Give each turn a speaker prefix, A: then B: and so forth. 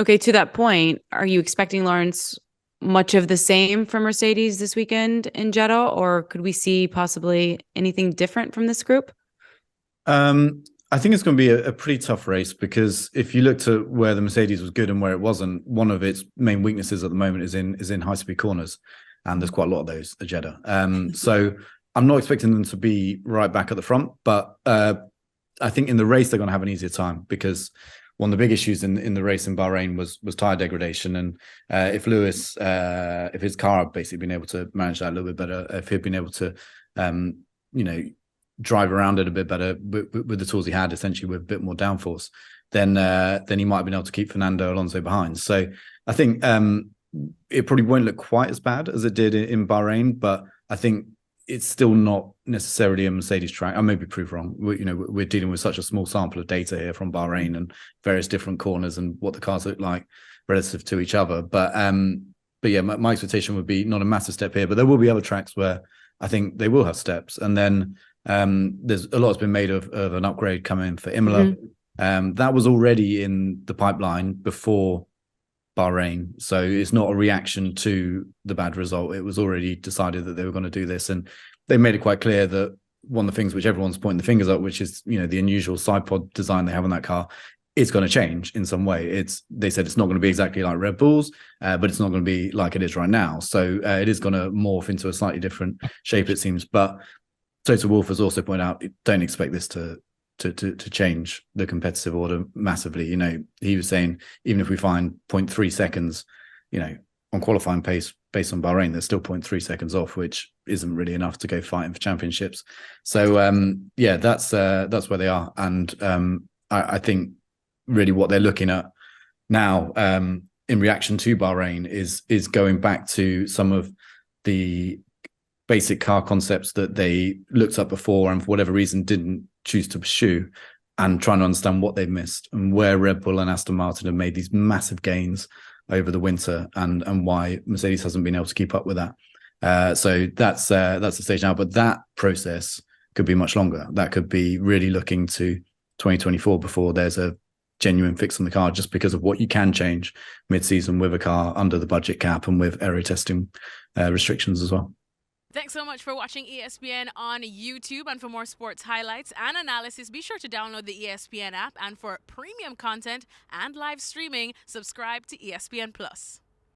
A: Okay, to that point, are you expecting, Lawrence, much of the same from Mercedes this weekend in Jeddah, or could we see possibly anything different from this group?
B: I think it's going to be a pretty tough race because if you looked at where the Mercedes was good and where it wasn't, one of its main weaknesses at the moment is in high speed corners, and there's quite a lot of those at Jeddah. So I'm not expecting them to be right back at the front, but I think in the race they're going to have an easier time because one of the big issues in the race in Bahrain was tire degradation, and if Lewis, if his car had basically been able to manage that a little bit better, if he'd been able to, you know, drive around it a bit better with the tools he had, essentially with a bit more downforce, then he might have been able to keep Fernando Alonso behind. So I think it probably won't look quite as bad as it did in Bahrain, but I think it's still not necessarily a Mercedes track. I may be proved wrong. We're dealing with such a small sample of data here from Bahrain and various different corners and what the cars look like relative to each other. But yeah, my expectation would be not a massive step here, but there will be other tracks where I think they will have steps. And then there's a lot's been made of an upgrade coming for Imola. That was already in the pipeline before Bahrain. So it's not a reaction to the bad result. It was already decided that they were going to do this. And they made it quite clear that one of the things which everyone's pointing the fingers at, which is, the unusual side pod design they have on that car, is going to change in some way. They said it's not going to be exactly like Red Bull's, but it's not going to be like it is right now. So it is going to morph into a slightly different shape, it seems. But Toto Wolff has also pointed out, don't expect this to change the competitive order massively. He was saying even if we find 0.3 seconds, on qualifying pace based on Bahrain, there's still 0.3 seconds off, which isn't really enough to go fighting for championships. So yeah, that's where they are, and I think really what they're looking at now in reaction to Bahrain is going back to some of the basic car concepts that they looked at before and for whatever reason didn't choose to pursue, and trying to understand what they've missed and where Red Bull and Aston Martin have made these massive gains over the winter, and why Mercedes hasn't been able to keep up with that. So that's the stage now, but that process could be much longer. That could be really looking to 2024 before there's a genuine fix on the car, just because of what you can change mid-season with a car under the budget cap and with aero testing restrictions as well.
C: Thanks so much for watching ESPN on YouTube. And for more sports highlights and analysis, be sure to download the ESPN app. And for premium content and live streaming, subscribe to ESPN Plus.